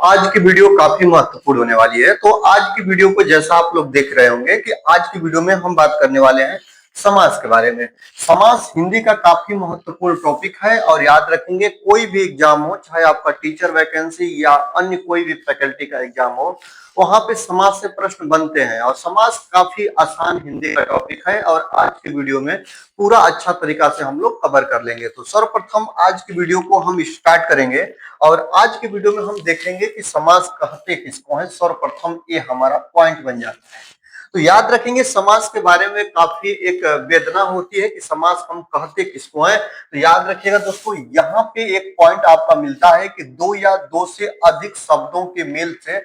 आज की वीडियो काफी महत्वपूर्ण होने वाली है। तो आज की वीडियो को जैसा आप लोग देख रहे होंगे कि आज की वीडियो में हम बात करने वाले हैं समास के बारे में। समास हिंदी का काफी महत्वपूर्ण टॉपिक है और याद रखेंगे कोई भी एग्जाम हो, चाहे आपका टीचर वैकेंसी या अन्य कोई भी फैकल्टी का एग्जाम हो, वहां पे समास से प्रश्न बनते हैं और समास काफी आसान हिंदी का टॉपिक है और आज की वीडियो में पूरा अच्छा तरीका से हम लोग कवर कर लेंगे। तो सर्वप्रथम आज की वीडियो को हम स्टार्ट करेंगे और आज की वीडियो में हम देखेंगे कि समास कहते किसको है। सर्वप्रथम ये हमारा पॉइंट बन जाता है। तो याद रखेंगे समास के बारे में काफी एक वेदना होती है कि समास हम कहते किसको है। तो याद रखिएगा दोस्तों, यहाँ पे एक पॉइंट आपका मिलता है कि दो या दो से अधिक शब्दों के मेल से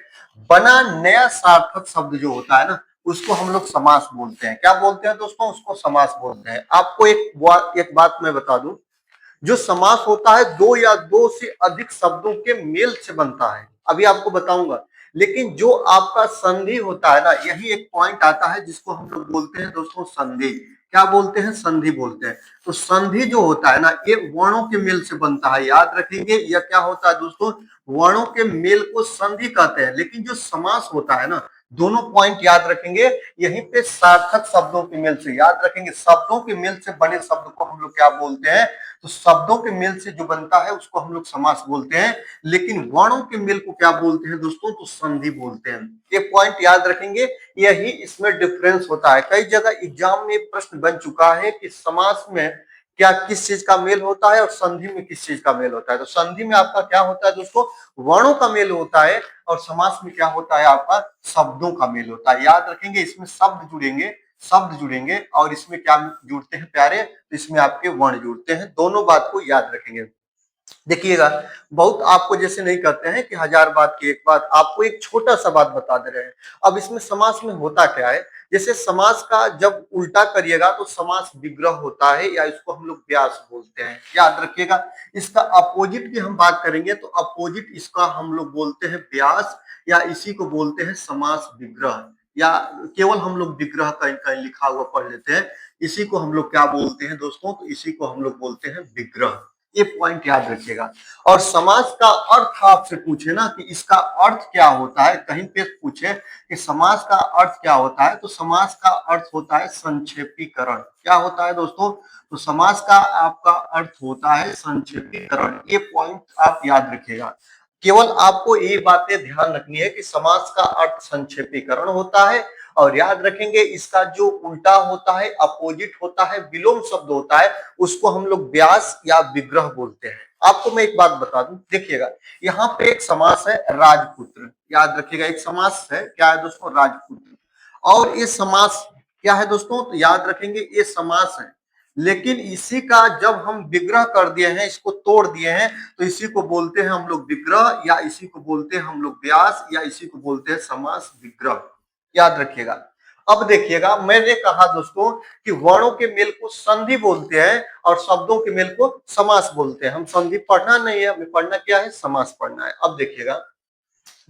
बना नया सार्थक शब्द जो होता है ना, उसको हम लोग समास बोलते हैं। क्या बोलते हैं दोस्तों? उसको समास बोलते हैं। आपको एक बात मैं बता दूं, जो समास होता है दो या दो से अधिक शब्दों के मेल से बनता है, अभी आपको बताऊंगा। लेकिन जो आपका संधि होता है ना, यही एक पॉइंट आता है जिसको हम लोग बोलते हैं दोस्तों संधि। क्या बोलते हैं? संधि बोलते हैं। तो संधि जो होता है ना, ये वर्णों के मेल से बनता है। याद रखेंगे यह क्या होता है दोस्तों, वर्णों के मेल को संधि कहते हैं। लेकिन जो समास होता है ना, दोनों पॉइंट याद रखेंगे, यहीं पे सार्थक शब्दों के मेल से, याद रखेंगे शब्दों के मेल से बने शब्द को हम लोग क्या बोलते हैं? तो शब्दों के मेल से जो बनता है उसको हम लोग समास बोलते हैं। लेकिन वर्णों के मेल को क्या बोलते हैं दोस्तों? तो संधि बोलते हैं। ये पॉइंट याद रखेंगे, यही इसमें डिफरेंस होता है। कई जगह एग्जाम में प्रश्न बन चुका है कि समास में क्या किस चीज का मेल होता है और संधि में किस चीज का मेल होता है। तो संधि में आपका क्या होता है दोस्तों? वर्णों का मेल होता है और समास में क्या होता है आपका? शब्दों का मेल होता है। याद रखेंगे इसमें शब्द जुड़ेंगे और इसमें क्या जुड़ते हैं प्यारे? तो इसमें आपके वर्ण जुड़ते हैं। दोनों बात को याद रखेंगे। देखिएगा, बहुत आपको जैसे नहीं कहते हैं कि हजार बात की एक बात, आपको एक छोटा सा बात बता दे रहे हैं। अब इसमें समास में होता क्या है, जैसे समास का जब उल्टा करिएगा तो समास विग्रह होता है या इसको हम लोग व्यास बोलते हैं। याद रखिएगा, इसका अपोजिट की हम बात करेंगे तो अपोजिट इसका हम लोग बोलते हैं व्यास, या इसी को बोलते हैं समास विग्रह, या केवल हम लोग विग्रह का इनका लिखा हुआ पढ़ लेते हैं। इसी को हम लोग क्या बोलते हैं दोस्तों? तो इसी को हम लोग बोलते हैं विग्रह। ये पॉइंट याद रखिएगा। और समास का अर्थ आपसे पूछे ना कि इसका अर्थ क्या होता है, कहीं पे पूछे कि समास का अर्थ क्या होता है, तो समास का अर्थ होता है संक्षेपीकरण। क्या होता है दोस्तों? तो समास का आपका अर्थ होता है संक्षेपीकरण। ये पॉइंट आप याद रखिएगा। केवल आपको ये बातें ध्यान रखनी है कि समास का अर्थ संक्षेपीकरण होता है और याद रखेंगे इसका जो उल्टा होता है, अपोजिट होता है, विलोम शब्द होता है, उसको हम लोग व्यास या विग्रह बोलते हैं। आपको मैं एक बात बता दूं, देखिएगा यहाँ पे एक समास है राजपुत्र। याद रखिएगा एक समास है, क्या है दोस्तों? राजपुत्र। और ये समास क्या है दोस्तों? तो याद रखेंगे ये समास है। लेकिन इसी का जब हम विग्रह कर दिए हैं, इसको तोड़ दिए हैं, तो इसी को बोलते हैं हम लोग विग्रह, या इसी को बोलते हैं हम लोग व्यास, या इसी को बोलते हैं समास विग्रह। याद रखिएगा। अब देखिएगा, मैंने कहा दोस्तों कि वर्णों के मेल को संधि बोलते हैं और शब्दों के मेल को समास बोलते हैं। हम संधि पढ़ना नहीं है, हमें पढ़ना क्या है? समास पढ़ना है। अब देखिएगा,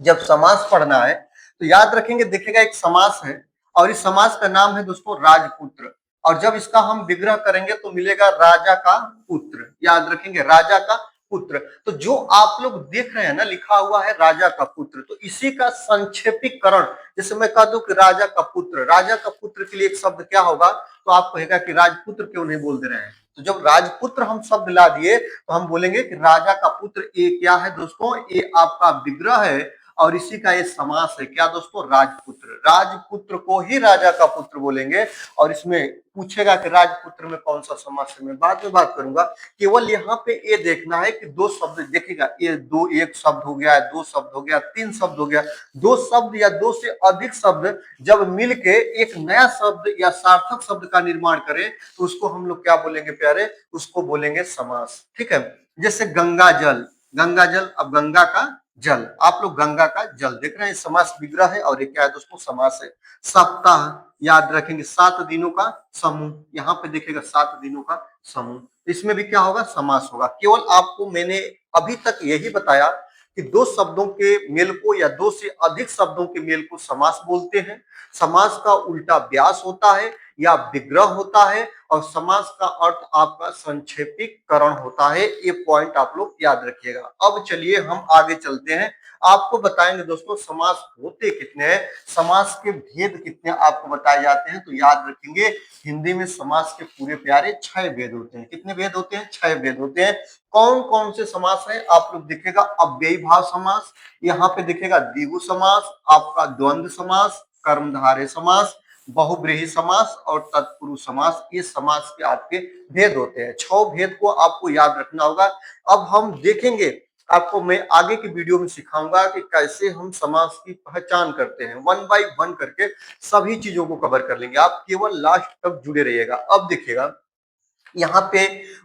जब समास पढ़ना है तो याद रखेंगे, देखिएगा एक समास है और इस समास का नाम है दोस्तों राजपुत्र। और जब इसका हम विग्रह करेंगे तो मिलेगा राजा का पुत्र। याद रखेंगे राजा का पुत्र। तो जो आप लोग देख रहे हैं ना, लिखा हुआ है राजा का पुत्र, तो इसी का संक्षेपीकरण, जैसे मैं कह दूं कि राजा का पुत्र, राजा का पुत्र के लिए एक शब्द क्या होगा? तो आप कहेगा कि राजपुत्र क्यों नहीं बोल दे रहे हैं। तो जब राजपुत्र हम शब्द ला दिए तो हम बोलेंगे कि राजा का पुत्र। ये क्या है दोस्तों? ये आपका विग्रह है और इसी का ये समास है। क्या दोस्तों? राजपुत्र। राजपुत्र को ही राजा का पुत्र बोलेंगे। और इसमें पूछेगा कि राजपुत्र में कौन सा समास है, मैं बाद में बात करूंगा। केवल यहाँ पे ये देखना है कि दो शब्द, देखिएगा ये दो, एक शब्द हो गया, दो शब्द हो गया, तीन शब्द हो गया, दो शब्द या दो से अधिक शब्द जब मिलके एक नया शब्द या सार्थक शब्द का निर्माण करें तो उसको हम लोग क्या बोलेंगे प्यारे? उसको बोलेंगे समास। ठीक है। जैसे गंगा जल, गंगा जल, अब गंगा का जल, आप लोग गंगा का जल देख रहे हैं, समास विग्रह है और ये क्या है दोस्तों? समास है। सप्ताह, याद रखेंगे 7 दिनों का समूह, यहाँ पे देखिएगा 7 दिनों का समूह, इसमें भी क्या होगा? समास होगा। केवल आपको मैंने अभी तक यही बताया कि दो शब्दों के मेल को या दो से अधिक शब्दों के मेल को समास बोलते हैं। समास का उल्टा व्यास होता है, या विग्रह होता है और समास का अर्थ आपका संक्षेपीकरण होता है। ये पॉइंट आप लोग याद रखिएगा। अब चलिए हम आगे चलते हैं, आपको बताएंगे दोस्तों समास होते कितने हैं, समास के भेद कितने आपको बताए जाते हैं। तो याद रखेंगे हिंदी में समास के पूरे प्यारे 6 भेद होते हैं। कितने भेद होते हैं? 6 भेद होते हैं। कौन कौन से समास है आप लोग देखिएगा, अव्ययी भाव समास, यहाँ पे दिखेगा द्विगु समास, आपका द्वंद्व समास, कर्मधारय समास, बहुब्रीहि समास और तत्पुरुष समास। ये समास के आपके भेद होते हैं। 6 भेद को आपको याद रखना होगा। अब हम देखेंगे, आपको मैं आगे की वीडियो में सिखाऊंगा कि कैसे हम समास की पहचान करते हैं। 1 बाय 1 करके सभी चीजों को कवर कर लेंगे, आप केवल लास्ट तक जुड़े रहिएगा। अब देखिएगा यहाँ पे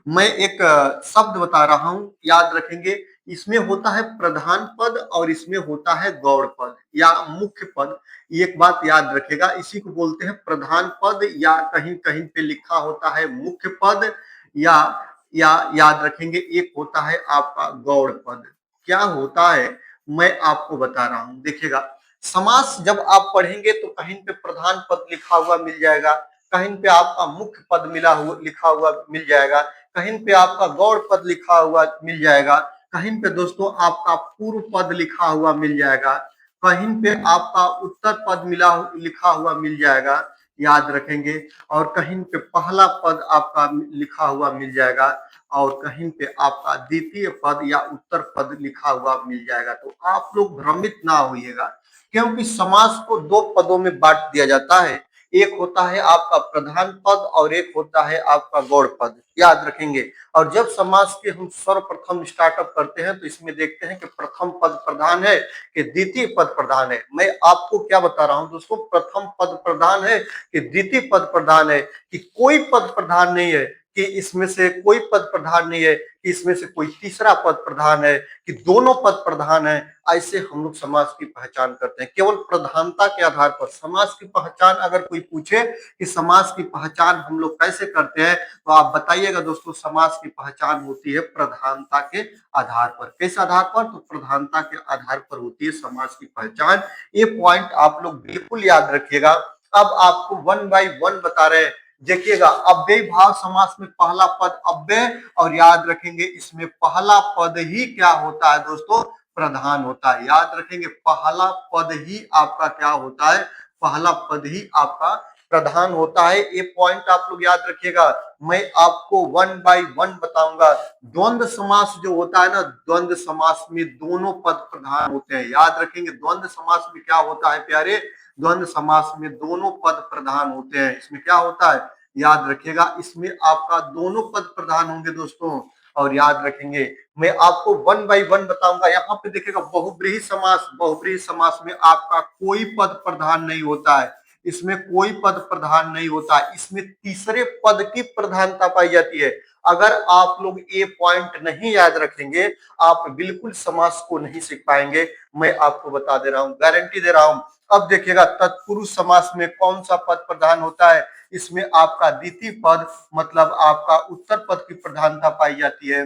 मैं एक शब्द बता रहा हूं, याद रखेंगे। इसमें होता है प्रधान पद और इसमें होता है गौड़ पद या मुख्य पद। एक बात याद रखेगा, इसी को बोलते हैं प्रधान पद या कहीं कहीं पे लिखा होता है मुख्य पद, या याद रखेंगे एक होता है आपका गौड़ पद। क्या होता है मैं आपको बता रहा हूं, देखिएगा समास जब आप पढ़ेंगे तो कहीं पे प्रधान पद लिखा हुआ मिल जाएगा, कहीं पे आपका मुख्य पद लिखा हुआ मिल जाएगा, कहीं पे आपका गौड़ पद लिखा हुआ मिल जाएगा, कहीं पे दोस्तों आपका पूर्व पद लिखा हुआ मिल जाएगा, कहीं पे आपका उत्तर पद लिखा हुआ मिल जाएगा, याद रखेंगे। और कहीं पे पहला पद आपका लिखा हुआ मिल जाएगा और कहीं पे आपका द्वितीय पद या उत्तर पद लिखा हुआ मिल जाएगा। तो आप लोग भ्रमित ना होइएगा, क्योंकि समास को 2 पदों में बांट दिया जाता है। एक होता है आपका प्रधान पद और एक होता है आपका गौड़ पद, याद रखेंगे। और जब समास के हम सर्वप्रथम स्टार्टअप करते हैं तो इसमें देखते हैं कि प्रथम पद प्रधान है कि द्वितीय पद प्रधान है। मैं आपको क्या बता रहा हूं दोस्तों, प्रथम पद प्रधान है कि द्वितीय पद प्रधान है, कि कोई पद प्रधान नहीं है, कि इसमें से कोई पद प्रधान नहीं है, कि इसमें से कोई तीसरा पद प्रधान है, कि दोनों पद प्रधान है। ऐसे हम लोग समास की पहचान करते हैं केवल प्रधानता के आधार पर। समास की पहचान अगर कोई पूछे कि समास की पहचान हम लोग कैसे करते हैं, तो आप बताइएगा दोस्तों समास की पहचान होती है प्रधानता के आधार पर। किस आधार पर? तो प्रधानता के आधार पर होती है समास की पहचान। ये पॉइंट आप लोग बिल्कुल याद रखिएगा। अब आपको 1 बाय 1 बता रहे हैं, देखिएगा अव्ययी भाव समास में पहला पद अव्यय, और याद रखेंगे इसमें पहला पद ही क्या होता है दोस्तों, प्रधान होता है। याद रखेंगे पहला पद ही आपका क्या होता है, पहला पद ही आपका प्रधान होता है। ये पॉइंट आप लोग याद रखिएगा। मैं आपको 1 बाय 1 बताऊंगा। द्वंद्व समास जो होता है ना, द्वंद्व समास में दोनों पद प्रधान होते हैं। याद रखेंगे द्वंद्व समास में क्या होता है प्यारे, द्वंद्व समास में दोनों पद प्रधान होते हैं। इसमें क्या होता है, याद रखिएगा, इसमें आपका दोनों पद प्रधान होंगे दोस्तों। और याद रखेंगे मैं आपको 1 बाय 1 बताऊंगा। यहाँ पे देखिएगा बहुब्रीहि समास, बहुब्रीहि समास में आपका कोई पद प्रधान नहीं होता है, इसमें कोई पद प्रधान नहीं होता, इसमें तीसरे पद की प्रधानता पाई जाती है। अगर आप लोग ये पॉइंट नहीं याद रखेंगे, आप बिल्कुल समास को नहीं सीख पाएंगे। मैं आपको बता दे रहा हूं, गारंटी दे रहा हूं। अब देखिएगा तत्पुरुष समास में कौन सा पद प्रधान होता है, इसमें आपका द्वितीय पद मतलब आपका उत्तर पद की प्रधानता पाई जाती है।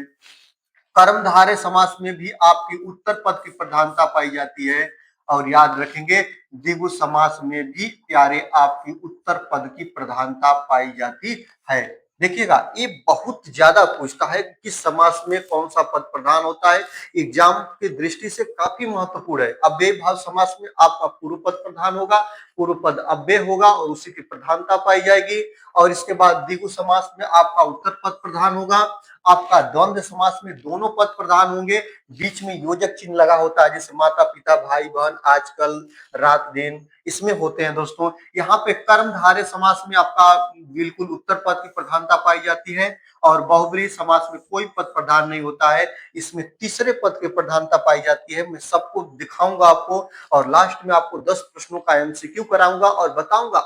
कर्मधारय समास में भी आपकी उत्तर पद की प्रधानता पाई जाती है। और याद रखेंगे द्विगु समास में भी प्यारे आपकी उत्तर पद की प्रधानता पाई जाती है। देखिएगा ये बहुत ज्यादा पूछता है कि किस समास में कौन सा पद प्रधान होता है, एग्जाम की दृष्टि से काफी महत्वपूर्ण है। अव्ययी भाव समास में आपका पूर्व पद प्रधान होगा, पूर्व पद अव्यय होगा और उसी की प्रधानता पाई जाएगी। और इसके बाद द्विगु समास में आपका उत्तर पद प्रधान होगा, आपका द्वंद्व समास में दोनों पद प्रधान होंगे, बीच में योजक चिन्ह लगा होता है, जैसे माता पिता भाई बहन आजकल रात दिन इसमें होते हैं दोस्तों। यहाँ पे कर्मधारय समास में आपका बिल्कुल उत्तर पद की प्रधानता पाई जाती है और बहुब्रीहि समास में कोई पद प्रधान नहीं होता है, इसमें तीसरे पद की प्रधानता पाई जाती है। मैं सबको दिखाऊंगा आपको और लास्ट में आपको 10 प्रश्नों का एमसीक्यू कराऊंगा और बताऊंगा।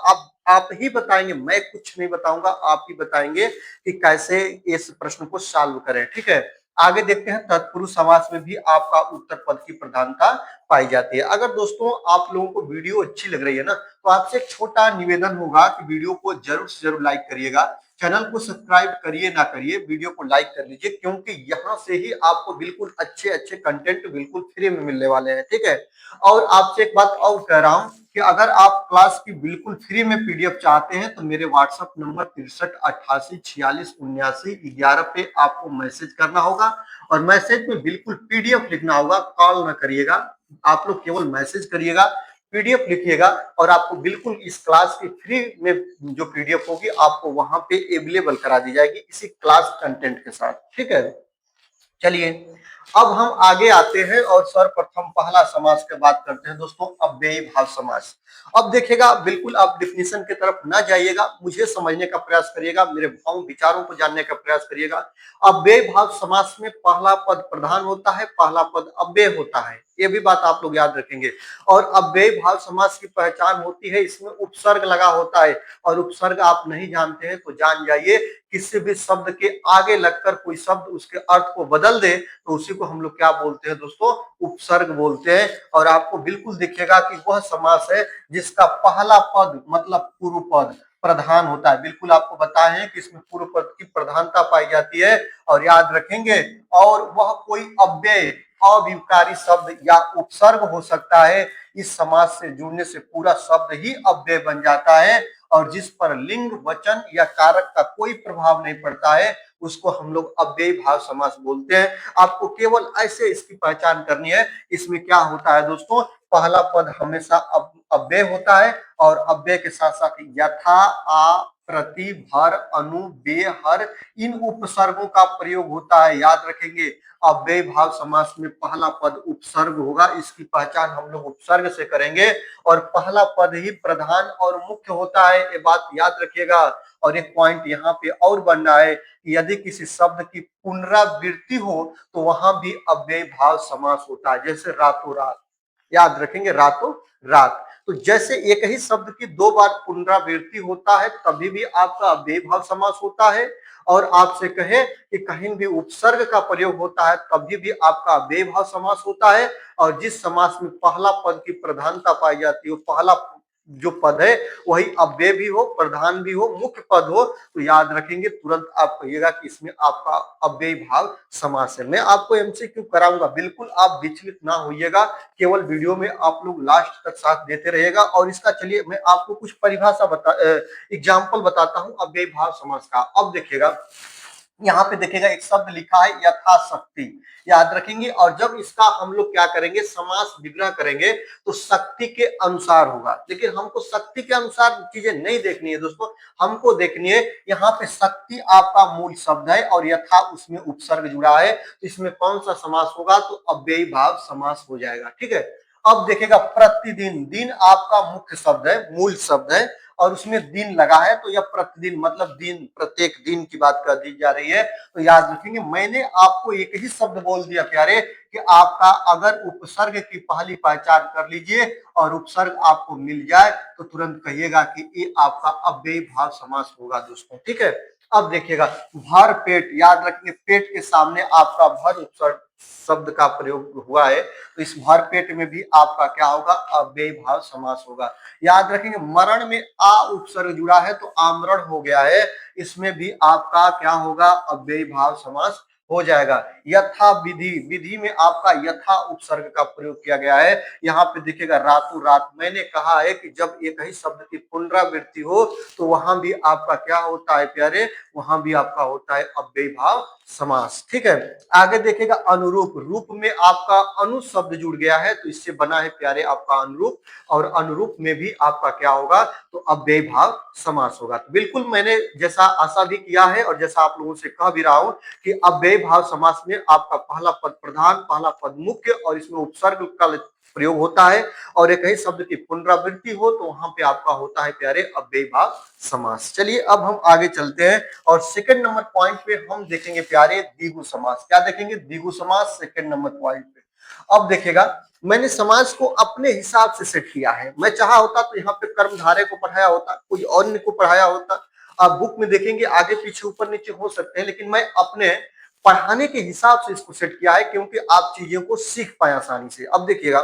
आप ही बताएंगे, मैं कुछ नहीं बताऊंगा, आप ही बताएंगे कि कैसे इस प्रश्न को सॉल्व करें। ठीक है, आगे देखते हैं तत्पुरुष समास में भी आपका उत्तर पद की प्रधानता पाई जाती है। अगर दोस्तों आप लोगों को वीडियो अच्छी लग रही है ना, तो आपसे एक छोटा निवेदन होगा कि वीडियो को जरूर से जरूर लाइक करिएगा, चैनल को सब्सक्राइब करिए ना करिए, वीडियो को लाइक कर लीजिए, क्योंकि यहाँ से ही आपको बिल्कुल अच्छे अच्छे कंटेंट बिल्कुल फ्री में मिलने वाले हैं। ठीक है, और आपसे एक बात और कह रहा हूँ कि अगर आप क्लास की बिल्कुल फ्री में पीडीएफ चाहते हैं तो मेरे व्हाट्सएप नंबर 63 88 46 79 11 पे आपको मैसेज करना होगा और मैसेज में बिल्कुल पीडीएफ लिखना होगा, कॉल ना करिएगा, आप लोग केवल मैसेज करिएगा, पीडीएफ लिखिएगा और आपको बिल्कुल इस क्लास की फ्री में जो पीडीएफ होगी आपको वहां पे अवेलेबल करा दी जाएगी इसी क्लास कंटेंट के साथ। ठीक है, चलिए अब हम आगे आते हैं और सर्वप्रथम पहला समास की बात करते हैं दोस्तों, अव्ययी भाव समास। अब देखिएगा बिल्कुल आप डिफिनीशन की तरफ ना जाइएगा, मुझे समझने का प्रयास करिएगा, मेरे भाव विचारों को जानने का प्रयास करिएगा। अव्ययी भाव समास में पहला पद प्रधान होता है, पहला पद अव्यय होता है, ये भी बात आप लोग याद रखेंगे। और अव्ययी भाव समास की पहचान होती है, इसमें उपसर्ग लगा होता है और उपसर्ग आप नहीं जानते हैं तो जान जाइए, किसी भी शब्द के आगे लगकर कोई शब्द उसके अर्थ को बदल दे तो उसी को हम लोग क्या बोलते हैं दोस्तों, उपसर्ग बोलते हैं। और आपको बिल्कुल दिखेगा कि वह समास है जिसका पहला पद मतलब पूर्व पद प्रधान होता है। बिल्कुल आपको बताए हैं कि इसमें पूर्व पद की प्रधानता पाई जाती है और याद रखेंगे, और वह कोई अव्यय अविकारी शब्द या उपसर्ग हो सकता है। इस समास से जुड़ने से पूरा शब्द ही अव्यय बन जाता है और जिस पर लिंग वचन या कारक का कोई प्रभाव नहीं पड़ता है उसको हम लोग अव्ययी भाव समास बोलते हैं। आपको केवल ऐसे इसकी पहचान करनी है। इसमें क्या होता है दोस्तों, पहला पद हमेशा अव्यय होता है और अव्यय के साथ साथ यथा, आ, प्रति, भर, अनु, बे, हर इन उपसर्गों का प्रयोग होता है। याद रखेंगे अव्ययी भाव समास में पहला पद उपसर्ग होगा, इसकी पहचान हम लोग उपसर्ग से करेंगे और पहला पद ही प्रधान और मुख्य होता है, ये बात याद रखिएगा। और एक पॉइंट यहाँ पे और बनना है कि यदि किसी शब्द की पुनरावृत्ति हो तो वहां भी अव्ययी भाव समास होता है, जैसे रातों रात। याद रखेंगे रातों रात, तो जैसे एक ही शब्द की दो बार पुनरावृत्ति होता है तभी भी आपका अव्ययी भाव समास होता है, और आपसे कहे कि कहीं भी उपसर्ग का प्रयोग होता है तभी भी आपका अव्ययी भाव समास होता है। और जिस समास में पहला पद की प्रधानता पाई जाती है, पहला जो पद है वही अव्यय भी हो, प्रधान भी हो, मुख्य पद हो, तो याद रखेंगे तुरंत आप कहिएगा कि इसमें आपका अव्ययी भाव समास है। मैं आपको एमसीक्यू कराऊंगा, बिल्कुल आप विचलित ना होइएगा, केवल वीडियो में आप लोग लास्ट तक साथ देते रहिएगा। और इसका चलिए मैं आपको कुछ परिभाषा एग्जाम्पल बताता हूं अव्ययी भाव समास का। अब देखिएगा यहाँ पे देखिएगा एक शब्द लिखा है यथाशक्ति, याद रखेंगे। और जब इसका हम लोग क्या करेंगे, समास विग्रह करेंगे तो शक्ति के अनुसार होगा, लेकिन हमको शक्ति के अनुसार चीजें नहीं देखनी है दोस्तों, हमको देखनी है यहाँ पे शक्ति आपका मूल शब्द है और यथा उसमें उपसर्ग जुड़ा है, तो इसमें कौन सा समास होगा, तो अव्ययी भाव समास हो जाएगा। ठीक है, अब देखिएगा प्रतिदिन, दिन आपका मुख्य शब्द है, मूल शब्द है और उसमें दिन लगा है, तो यह प्रतिदिन मतलब दिन, प्रत्येक दिन की बात कर दी जा रही है। तो याद रखेंगे मैंने आपको एक ही शब्द बोल दिया प्यारे कि आपका अगर उपसर्ग की पहली पहचान कर लीजिए और उपसर्ग आपको मिल जाए तो तुरंत कहिएगा कि ये आपका अव्ययी भाव समास होगा दोस्तों। ठीक है, अब देखिएगा भर पेट, याद रखेंगे पेट के सामने आपका भर उपसर्ग शब्द का प्रयोग हुआ है, तो इस भर पेट में भी आपका क्या होगा, अव्ययी भाव समास होगा। याद रखेंगे मरण में आ उपसर्ग जुड़ा है तो आमरण हो गया है, इसमें भी आपका क्या होगा, अव्ययी भाव समास हो जाएगा। यथा विधि, विधि में आपका यथा उपसर्ग का प्रयोग किया गया है। यहाँ पे देखिएगा रातों रात, मैंने कहा है कि जब एक ही शब्द की पुनरावृत्ति हो तो वहां भी आपका क्या होता है प्यारे, वहां भी आपका होता है अव्ययी भाव समास। ठीक है, आगे देखिएगा अनुरूप, रूप में आपका अनु शब्द जुड़ गया है तो इससे बना है प्यारे आपका अनुरूप, और अनुरूप में भी आपका क्या होगा, तो अव्ययी भाव समास होगा। तो बिल्कुल मैंने जैसा आशा भी किया है और जैसा आप लोगों से कह भी रहा हूं कि अव्ययी भाव समास में आपका पहला पद प्रधान, पहला पद मुख्य और इसमें उपसर्ग का प्रयोग होता है, और एक ही शब्द की पुनरावृत्ति हो तो वहां पे आपका होता है प्यारे अव्ययी भाव समास। चलिए अब हम आगे चलते हैं और सेकंड नंबर पॉइंट पे हम देखेंगे प्यारे द्विगु समास। क्या देखेंगे, द्विगु समास सेकंड नंबर पॉइंट पे। अब देखिएगा मैंने समास को अपने हिसाब से सेट किया है, मैं चाहा होता तो यहाँ पे कर्मधारय को पढ़ाया होता, कोई अन्य को पढ़ाया होता, आप बुक में देखेंगे आगे पीछे ऊपर नीचे हो सकते हैं, लेकिन मैं अपने पढ़ाने के हिसाब से इसको सेट किया है क्योंकि आप चीजों को सीख पाए आसानी से। अब देखिएगा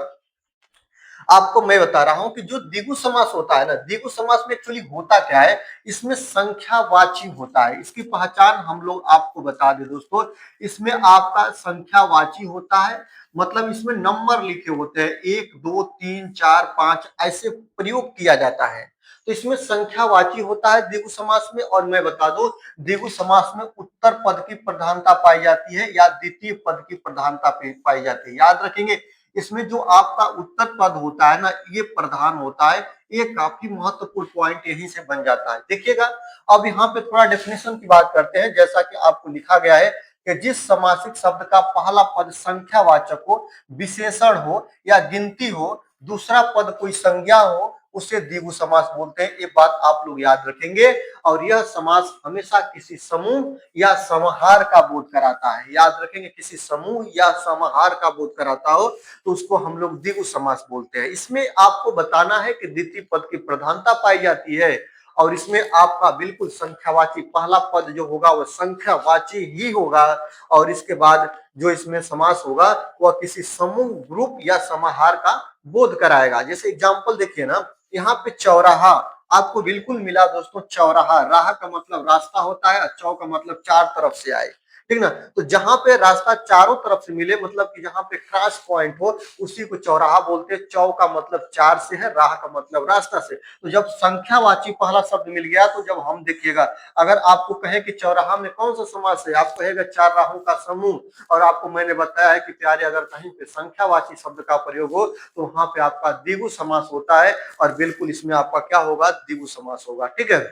आपको मैं बता रहा हूं कि जो द्विगु समास होता है ना, द्विगु समास में एक्चुअली होता क्या है, इसमें संख्यावाची होता है। इसकी पहचान हम लोग आपको बता दें दोस्तों, इसमें आपका संख्यावाची होता है मतलब इसमें नंबर लिखे होते हैं, 1 2 3 4 5 ऐसे प्रयोग किया जाता है। तो इसमें संख्यावाची होता है द्विगु समास में। और मैं बता दूं, द्विगु समास में उत्तर पद की प्रधानता पाई जाती है या द्वितीय पद की प्रधानता पाई जाती है। याद रखेंगे, इसमें जो आपका उत्तर पद होता है ना, ये प्रधान होता है। ये काफी महत्वपूर्ण पॉइंट यहीं से बन जाता है। देखिएगा, अब यहाँ पे थोड़ा डेफिनेशन की बात करते हैं। जैसा कि आपको लिखा गया है कि जिस समासिक शब्द का पहला पद संख्यावाचक हो, विशेषण हो या गिनती हो, दूसरा पद कोई संज्ञा हो, उसे द्विगु समास बोलते हैं। ये बात आप लोग याद रखेंगे। और यह समास हमेशा किसी समूह या समाहार का बोध कराता है। याद रखेंगे, किसी समूह या समाहार का बोध कराता हो तो उसको हम लोग द्विगु समास बोलते हैं। इसमें आपको बताना है कि द्वितीय पद की प्रधानता पाई जाती है और इसमें आपका बिल्कुल संख्यावाची पहला पद जो होगा वह संख्यावाची ही होगा। और इसके बाद जो इसमें समास होगा वह किसी समूह, ग्रुप या समाहार का बोध कराएगा। जैसे एग्जाम्पल देखिए ना, यहाँ पे चौराहा आपको बिल्कुल मिला दोस्तों। चौराहा, राह का मतलब रास्ता होता है, चौ का मतलब चार तरफ से आए, ठीक ना। तो जहां पे रास्ता चारों तरफ से मिले, मतलब कि जहां पे क्रॉस पॉइंट हो, उसी को चौराहा बोलते हैं। चौ का मतलब चार से है, राह का मतलब रास्ता से। तो जब संख्यावाची पहला शब्द मिल गया, तो जब हम देखिएगा, अगर आपको कहे कि चौराहा में कौन सा समास है, आप कहेगा चार राहों का समूह। और आपको मैंने बताया है कि प्यारे, अगर कहीं पे संख्यावाची शब्द का प्रयोग हो तो वहां पे आपका द्विगु समास होता है। और बिल्कुल इसमें आपका क्या होगा, द्विगु समास होगा, ठीक है।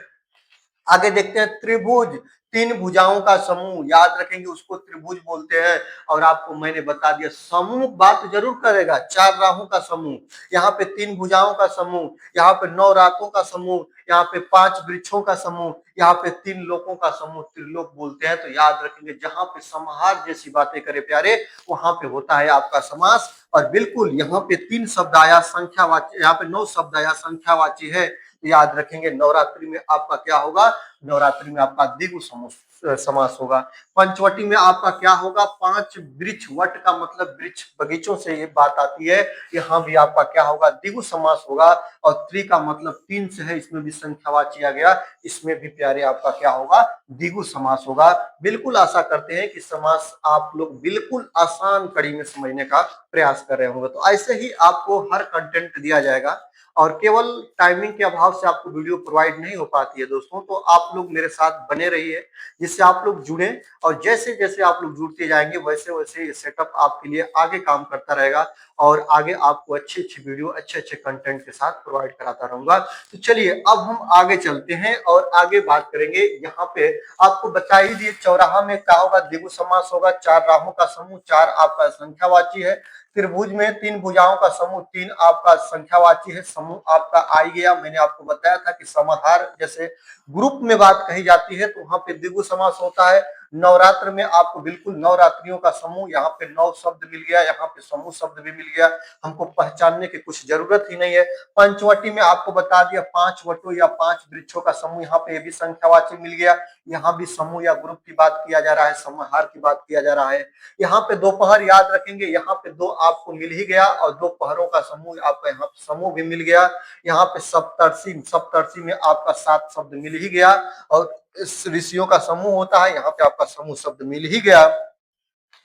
आगे देखते हैं, त्रिभुज, तीन भुजाओं का समूह। याद रखेंगे, उसको त्रिभुज बोलते हैं। और आपको मैंने बता दिया, समूह बात जरूर करेगा। चार राहों का समूह, यहाँ पे तीन भुजाओं का समूह, यहाँ पे 9 रातों का समूह, यहाँ पे 5 वृक्षों का समूह, यहाँ पे 3 लोकों का समूह त्रिलोक बोलते हैं। तो याद रखेंगे, जहां पे समाहार जैसी बातें करे प्यारे, वहां पे होता है आपका समास। और बिल्कुल यहाँ पे 3 शब्द आया संख्यावाची, यहाँ पे 9 शब्द आया संख्यावाची है। याद रखेंगे, नवरात्रि में आपका क्या होगा, नवरात्रि में आपका द्विगु समास होगा। पंचवटी में आपका क्या होगा, 5 वृक्ष, वट का मतलब वृक्ष, बगीचों से ये बात आती है। यहाँ भी आपका क्या होगा, द्विगु समास होगा। और त्रि का मतलब 3 से है, इसमें भी संख्यावाची आ गया, इसमें भी प्यारे आपका क्या होगा, द्विगु समास होगा। बिल्कुल आशा करते हैं कि समास आप लोग बिल्कुल आसान कड़ी में समझने का प्रयास कर रहे होंगे। तो ऐसे ही आपको हर कंटेंट दिया जाएगा और केवल टाइमिंग के अभाव से आपको वीडियो प्रोवाइड नहीं हो पाती है दोस्तों। तो आप लोग मेरे साथ बने रहिए, जिससे आप लोग जुड़े। और जैसे जैसे आप लोग जुड़ते जाएंगे, वैसे वैसे ये सेटअप आपके लिए आगे काम करता रहेगा और आगे आपको अच्छी अच्छी वीडियो, अच्छे अच्छे कंटेंट के साथ प्रोवाइड कराता रहूंगा। तो चलिए, अब हम आगे चलते हैं और आगे बात करेंगे। यहाँ पे आपको बता ही दिए, चौराहा में क्या होगा, द्विगु समास होगा। चार राहों का समूह, चार आपका संख्यावाची है। त्रिभुज में 3 भुजाओं का समूह, 3 आपका संख्यावाची है, समूह आपका आ गया। मैंने आपको बताया था कि समाहार जैसे ग्रुप में बात कही जाती है तो वहां पे द्विगु समास होता है। नवरात्र में आपको बिल्कुल नवरात्रियों का समूह, यहाँ पे 9 शब्द मिल गया, यहाँ पे समूह शब्द भी मिल गया, हमको पहचानने की कुछ जरूरत ही नहीं है। पंचवटी में आपको बता दिया, 5 वटों या 5 वृक्षों का समूह, यहाँ पे भी संख्यावाची मिल गया। यहाँ भी समूह या ग्रुप की बात किया जा रहा है, समाहार की बात किया जा रहा है। यहाँ पे दोपहर, याद रखेंगे, यहाँ पे 2 आपको मिल ही गया और 2 पहरों का समूह आपका यहाँ समूह भी मिल गया। यहाँ पे सप्तर्षि, सप्तर्षि में आपका 7 शब्द मिल ही गया। और ऋषियों का समूह होता है, यहाँ पे आपका समूह शब्द मिल ही गया।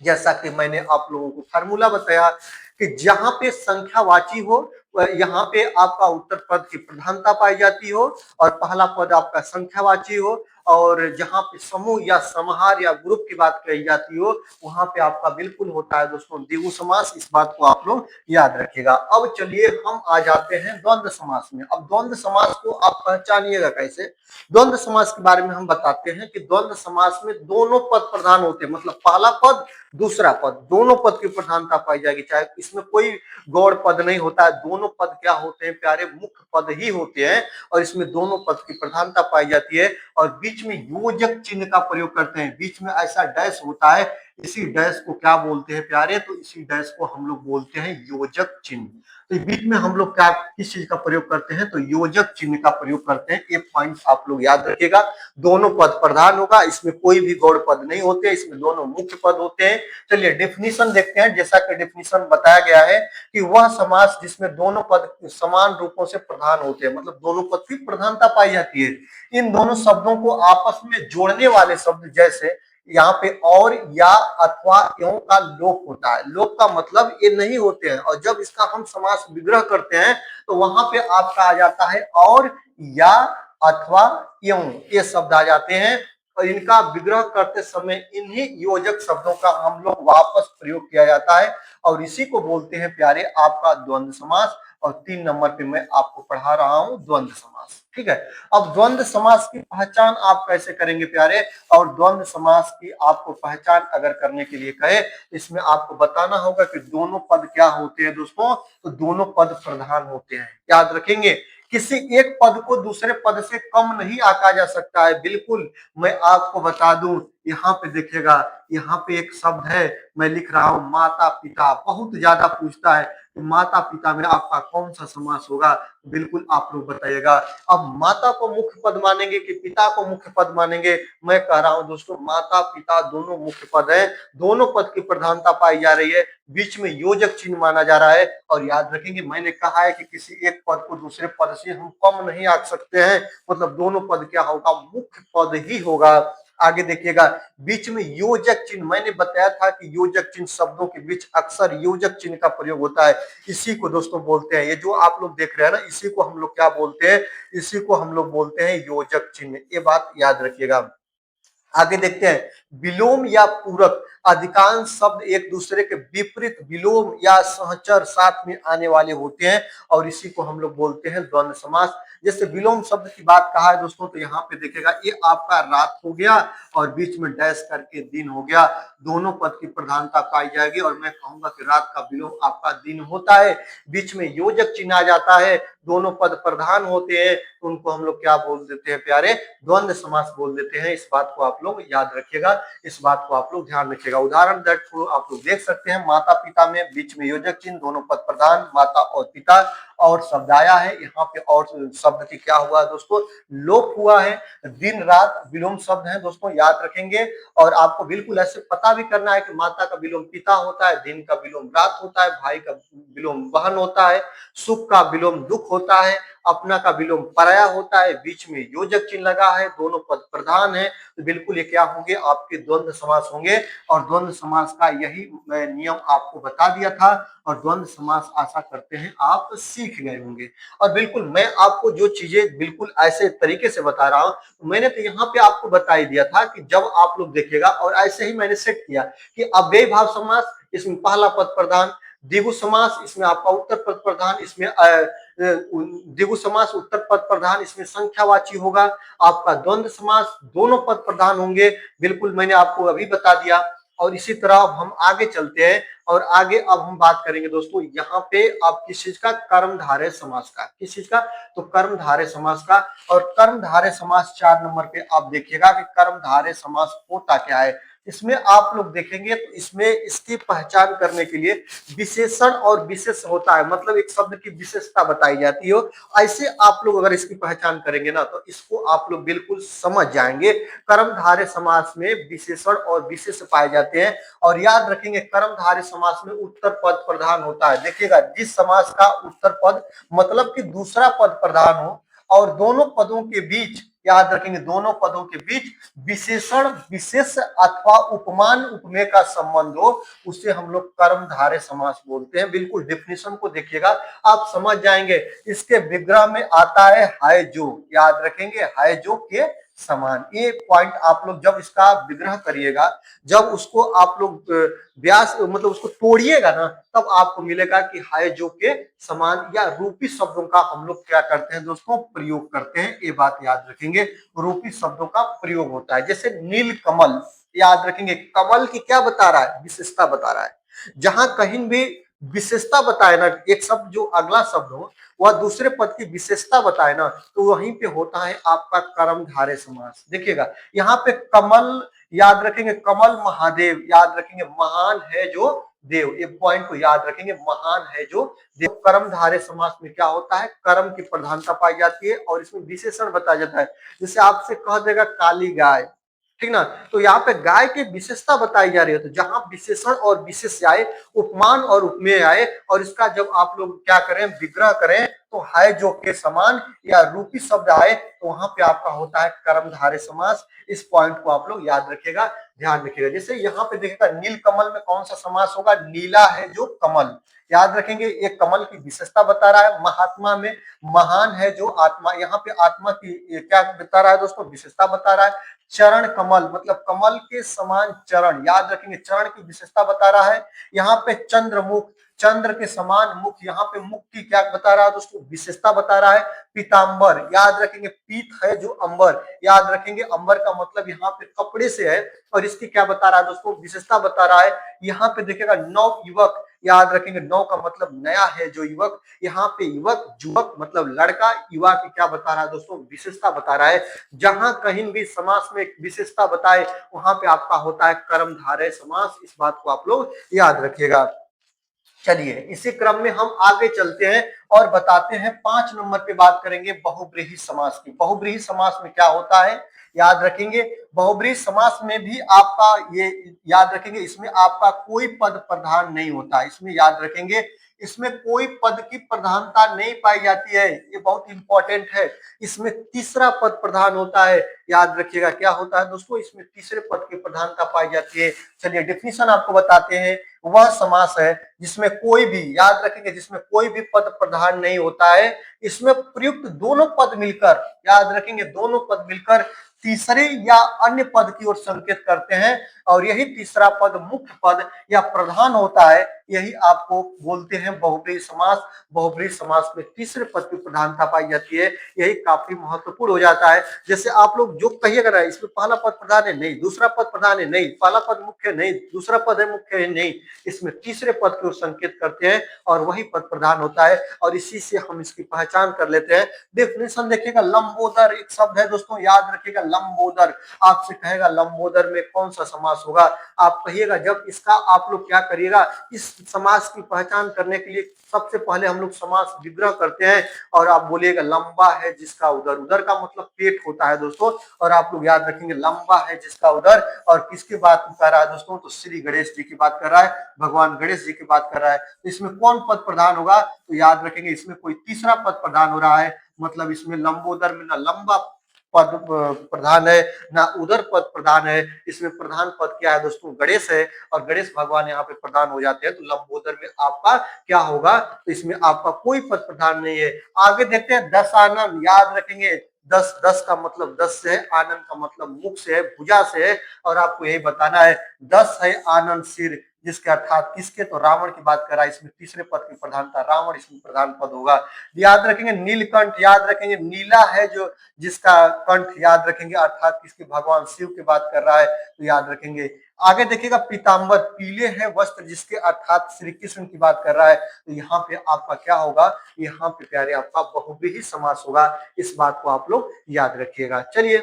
जैसा कि मैंने आप लोगों को फार्मूला बताया कि जहां पे संख्यावाची हो, यहाँ पे आपका उत्तर पद की प्रधानता पाई जाती हो और पहला पद आपका संख्यावाची हो। और जहां पे समूह या समाहार या ग्रुप की बात कही जाती हो, वहां पे आपका बिल्कुल होता है दोस्तों द्विगु समास। इस बात को आप लोग याद रखिएगा। अब चलिए हम आ जाते हैं द्वंद्व समास में। अब द्वंद्व समास को आप पहचानिएगा कैसे। द्वंद्व समास के बारे में हम बताते हैं कि द्वंद्व समास में दोनों पद प्रधान होते हैं, मतलब पहला पद, दूसरा पद, दोनों पद की प्रधानता पाई जाएगी। चाहे इसमें कोई गौड़ पद नहीं होता है, दोनों पद क्या होते हैं प्यारे, मुख्य पद ही होते हैं। और इसमें दोनों पद की प्रधानता पाई जाती है। और बीच में योजक चिन्ह का प्रयोग करते हैं, बीच में ऐसा डैश होता है, इसी डैश को क्या बोलते हैं प्यारे, तो इसी डैश को हम लोग बोलते हैं योजक चिन्ह। तो बीच में हम लोग क्या, किस चीज का प्रयोग करते हैं, तो योजक चिन्ह का प्रयोग करते हैं। ये पॉइंट आप लोग याद रखिएगा। दोनों पद प्रधान होगा, इसमें कोई भी गौड़ पद नहीं होते, इसमें दोनों मुख्य पद होते हैं। चलिए डेफिनेशन देखते हैं। जैसा कि डेफिनेशन बताया गया है कि वह समास जिसमें दोनों पद समान रूपों से प्रधान होते हैं, मतलब दोनों पद की प्रधानता पाई जाती है। इन दोनों शब्दों को आपस में जोड़ने वाले शब्द, जैसे यहाँ पे और या अथवा एवं का लोप होता है। लोप का मतलब ये नहीं होते हैं, और जब इसका हम समास विग्रह करते हैं तो वहां पे आपका आ जाता है और या अथवा एवं, ये शब्द आ जाते हैं। और इनका विग्रह करते समय इन्हीं योजक शब्दों का हम लोग वापस प्रयोग किया जाता है, और इसी को बोलते हैं प्यारे आपका द्वंद्व समास। और 3 नंबर पे मैं आपको पढ़ा रहा हूं द्वंद्व समास। ठीक है, अब द्वंद्व समास की पहचान आप कैसे करेंगे प्यारे? और द्वंद्व समास की आपको पहचान अगर करने के लिए कहे, इसमें आपको बताना होगा कि दोनों पद क्या होते हैं दोस्तों। तो दोनों पद प्रधान होते हैं, याद रखेंगे। किसी एक पद को दूसरे पद से कम नहीं आंका जा सकता है, बिल्कुल। मैं आपको बता दूं, यहाँ पे देखिएगा, यहाँ पे एक शब्द है, मैं लिख रहा हूं माता पिता। बहुत ज्यादा पूछता है माता पिता में आपका कौन सा समास होगा, बिल्कुल आप लोग बताइएगा। अब माता को मुख्य पद मानेंगे कि पिता को मुख्य पद मानेंगे? मैं कह रहा हूं दोस्तों, माता पिता दोनों मुख्य पद हैं, दोनों पद की प्रधानता पाई जा रही है, बीच में योजक चिन्ह माना जा रहा है। और याद रखेंगे, मैंने कहा है कि किसी एक पद को दूसरे पद से हम कम नहीं आंक सकते हैं, मतलब दोनों पद क्या होगा, मुख्य पद ही होगा। आगे देखिएगा, बीच में योजक चिन्ह, मैंने बताया था कि योजक चिन्ह शब्दों के बीच अक्सर योजक चिन्ह का प्रयोग होता है। इसी को दोस्तों बोलते हैं, ये जो आप लोग देख रहे हैं ना, इसी को हम लोग क्या बोलते हैं? इसी को हम लोग बोलते हैं योजक चिन्ह। ये बात याद रखिएगा। आगे देखते हैं, विलोम या पूरक। अधिकांश शब्द एक दूसरे के विपरीत विलोम या सहचर साथ में आने वाले होते हैं, और इसी को हम लोग बोलते हैं द्वंद्व समास। जैसे विलोम शब्द की बात कहा है दोस्तों, तो यहाँ पे देखिएगा, ये आपका रात हो गया और बीच में डैश करके दिन हो गया, दोनों पद की प्रधानता पाई जाएगी। और मैं कहूंगा कि रात का विलोम आपका दिन होता है, बीच में योजक चिन्ह आ जाता है, दोनों पद प्रधान होते हैं, उनको हम लोग क्या बोल देते हैं प्यारे? द्वंद्व समास बोल देते हैं। इस बात को आप लोग याद रखिएगा, इस बात को आप लोग ध्यान रखिएगा। उदाहरण को आप लोग देख सकते हैं, माता पिता में बीच में योजक चिन्ह, दोनों पद प्रधान, माता और पिता। और शब्द आया है यहाँ पे, और शब्द की क्या हुआ है दोस्तों? लोप हुआ है। दिन रात विलोम शब्द है दोस्तों, याद रखेंगे। और आपको बिल्कुल ऐसे पता भी करना है कि माता का विलोम पिता होता है, दिन का विलोम रात होता है, भाई का विलोम बहन होता है, सुख का विलोम दुख होता है, अपना का विलोम पराया होता है, बीच में योजक चिन्ह लगा है, दोनों पद प्रधान है, तो बिल्कुल ये क्या होंगे? आपके द्वंद्व समास होंगे। और द्वंद्व समास का यही नियम आपको बता दिया था, और द्वंद्व समास आशा करते हैं आप सीख गए होंगे। और बिल्कुल मैं आपको जो चीजें बिल्कुल ऐसे तरीके से बता रहा हूं, मैंने तो यहाँ पे आपको बता ही दिया था कि जब आप लोग देखिएगा, और ऐसे ही मैंने सेट किया कि अव्ययी भाव समास, इसमें पहला पद प्रधान, द्विगु समास, इसमें आपका उत्तर पद प्रधान, इसमें द्विगु समास उत्तर पद प्रधान, इसमें संख्यावाची होगा। आपका द्वंद्व समास दोनों पद प्रधान होंगे, बिल्कुल मैंने आपको अभी बता दिया। और इसी तरह अब हम आगे चलते हैं, और आगे अब हम बात करेंगे दोस्तों, यहाँ पे आप किस चीज का? कर्मधारय समास का। किस चीज का? तो कर्मधारय समास का। और कर्मधारय समास 4 नंबर पे आप देखिएगा कि कर्मधारय समास होता क्या है। इसमें आप लोग देखेंगे तो इसमें इसकी पहचान करने के लिए विशेषण और विशेष होता है, मतलब एक शब्द की विशेषता बताई जाती हो। ऐसे आप लोग अगर इसकी पहचान करेंगे ना, तो इसको आप लोग बिल्कुल समझ जाएंगे। कर्मधारय समास में विशेषण और विशेष पाए जाते हैं। और याद रखेंगे, कर्मधारय समास में उत्तर पद प्रधान होता है। देखिएगा, जिस समास का उत्तर पद मतलब कि दूसरा पद प्रधान हो, और दोनों पदों के बीच, याद रखेंगे, दोनों पदों के बीच विशेषण विशेष अथवा उपमान उपमेय का संबंध हो, उसे हम लोग कर्मधारय समास बोलते हैं। बिल्कुल डेफिनेशन को देखिएगा, आप समझ जाएंगे। इसके विग्रह में आता है है जो, याद रखेंगे, है जो के समान। ये पॉइंट आप लोग जब इसका विग्रह करिएगा, जब उसको आप लोग व्यास मतलब उसको तोड़िएगा ना, तब आपको मिलेगा कि है जो के समान या रूपी शब्दों का हम लोग क्या करते हैं दोस्तों? प्रयोग करते हैं। ये बात याद रखेंगे, रूपी शब्दों का प्रयोग होता है। जैसे नील कमल, याद रखेंगे, कमल की क्या बता रहा है? विशेषता बता रहा है। जहां कहीं भी विशेषता बताए ना, एक शब्द जो अगला शब्द हो वह दूसरे पद की विशेषता बताए ना, तो वहीं पे होता है आपका कर्मधारय समास। देखिएगा, यहाँ पे कमल, याद रखेंगे, कमल महादेव, याद रखेंगे, महान है जो देव, ये पॉइंट को याद रखेंगे, महान है जो देव। कर्मधारय समास में क्या होता है? कर्म की प्रधानता पाई जाती है, और इसमें विशेषण बताया जाता है। जैसे आपसे कह देगा काली गाय, ठीक ना, तो यहाँ पे गाय की विशेषता बताई जा रही है। तो जहां विशेषण और विशेष आए, उपमान और उपमेय आए, और इसका जब आप लोग क्या करें? विग्रह करें, तो है जो के समान या रूपी शब्द आए तो वहां पे आपका होता है कर्मधारय समास। इस पॉइंट को आप लोग याद रखिएगा, ध्यान रखिएगा। जैसे यहाँ पे देखिएगा नील कमल में कौन सा समास होगा, नीला है जो कमल, याद रखेंगे। एक कमल की विशेषता बता रहा है। महात्मा में महान है जो आत्मा, यहाँ पे आत्मा की क्या बता रहा है दोस्तों, विशेषता बता रहा है। चरण कमल मतलब कमल के समान चरण, याद रखेंगे, चरण की विशेषता बता रहा है। यहाँ पे चंद्रमुख, चंद्र के समान मुख, यहाँ पे मुख की क्या बता रहा है दोस्तों, विशेषता बता रहा है। पीतांबर, याद रखेंगे, पीत है जो अंबर, याद रखेंगे, अंबर का मतलब यहाँ पे कपड़े से है। और इसकी क्या बता रहा है दोस्तों, विशेषता बता रहा है। यहाँ पे देखिएगा नव युवक, याद रखेंगे, नव का मतलब नया है जो युवक, यहाँ पे युवक जुवक मतलब लड़का, युवा की क्या बता रहा है दोस्तों, विशेषता बता रहा है। जहां कहीं भी समास में विशेषता बताए वहां पे आपका होता है कर्मधारय समास। इस बात को आप लोग याद रखिएगा। चलिए इसी क्रम में हम आगे चलते हैं और बताते हैं 5 नंबर पे बात करेंगे बहुब्रीहि समास की। बहुब्रीहि समास में क्या होता है, याद रखेंगे। बहुब्रीहि समास में भी आपका ये याद रखेंगे, इसमें आपका कोई पद प्रधान नहीं होता, इसमें याद रखेंगे, इसमें कोई पद की प्रधानता नहीं पाई जाती है, ये बहुत इंपॉर्टेंट है। इसमें तीसरा पद प्रधान होता है, याद रखिएगा। क्या होता है दोस्तों, इसमें तीसरे पद की प्रधानता पाई जाती है। चलिए डेफिनेशन आपको बताते हैं। वह समास है जिसमें कोई भी, याद रखेंगे, जिसमें कोई भी पद प्रधान नहीं होता है, इसमें प्रयुक्त दोनों पद मिलकर, याद रखेंगे, दोनों पद मिलकर तीसरे या अन्य पद की ओर संकेत करते हैं। और यही तीसरा पद मुख्य पद या प्रधान होता है, यही आपको बोलते हैं बहुब्रीहि समास। बहुब्रीहि समास में तीसरे पद की प्रधानता पाई जाती है, यही काफी महत्वपूर्ण हो जाता है। जैसे आप लोग जो कहिएगा ना, इसमें पहला पद प्रधान है नहीं, दूसरा पद प्रधान है नहीं, पहला पद मुख्य नहीं, दूसरा पद है मुख्य है नहीं, इसमें तीसरे पद की ओर संकेत करते हैं और वही पद प्रधान होता है। और इसी से हम इसकी पहचान कर लेते हैं। डेफिनेशन देखिएगा, लंबोदर एक शब्द है दोस्तों, याद रखिएगा, लंबोदर। आपसे कहेगा लंबोदर में कौन सा समास होगा, आप कहिएगा। जब इसका आप लोग क्या करिएगा, इस समास की पहचान करने के लिए सबसे पहले हम लोग समास विग्रह करते हैं और आप बोलिएगा लंबा है जिसका उदर, उदर का मतलब पेट होता है दोस्तों। और आप लोग याद रखेंगे लंबा है जिसका उदर, और किसकी बात कर रहा है दोस्तों, तो श्री गणेश जी की बात कर रहा है, भगवान गणेश जी की बात कर रहा है। तो इसमें कौन पद प्रधान होगा, तो याद रखेंगे इसमें कोई तीसरा पद प्रधान हो रहा है। मतलब इसमें लंबोदर में ना लंबा पद प्रधान है ना उदर पद प्रधान है, इसमें प्रधान पद क्या है दोस्तों, गणेश है। और गणेश भगवान यहाँ पे प्रधान हो जाते हैं, तो लंबोदर में आपका क्या होगा, तो इसमें आपका कोई पद प्रधान नहीं है। आगे देखते हैं दशानन, याद रखेंगे, दस, दस का मतलब दस से है, आनंद का मतलब मुख से है, भुजा से है। और आपको यही बताना है, दस है आनंद सिर, जिसके अर्थात किसके, तो रावण की बात कर रहा है। इसमें तीसरे पद की प्रधानता, रावण इसमें प्रधान पद होगा। याद रखेंगे नीलकंठ, याद रखेंगे, नीला है जो जिसका कंठ, याद रखेंगे, अर्थात किसके, भगवान शिव की बात कर रहा है, तो याद रखेंगे। आगे देखिएगा पीतांबर, पीले हैं वस्त्र जिसके, अर्थात श्री कृष्ण की बात कर रहा है। तो यहाँ पे आपका क्या होगा, यहाँ पे प्यारे आपका बहुब्रीहि समास होगा। इस बात को आप लोग याद रखिएगा। चलिए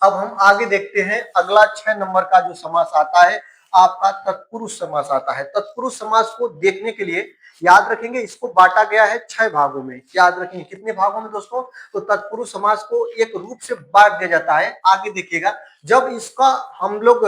अब हम आगे देखते हैं, अगला 6 नंबर का जो समास आता है आपका तत्पुरुष समास आता है। तत्पुरुष समास को देखने के लिए याद रखेंगे, इसको बांटा गया है 6 भागों में। याद रखेंगे कितने भागों में दोस्तों, तो तत्पुरुष समास को एक रूप से बांट दिया जाता है। आगे देखिएगा, जब इसका हम लोग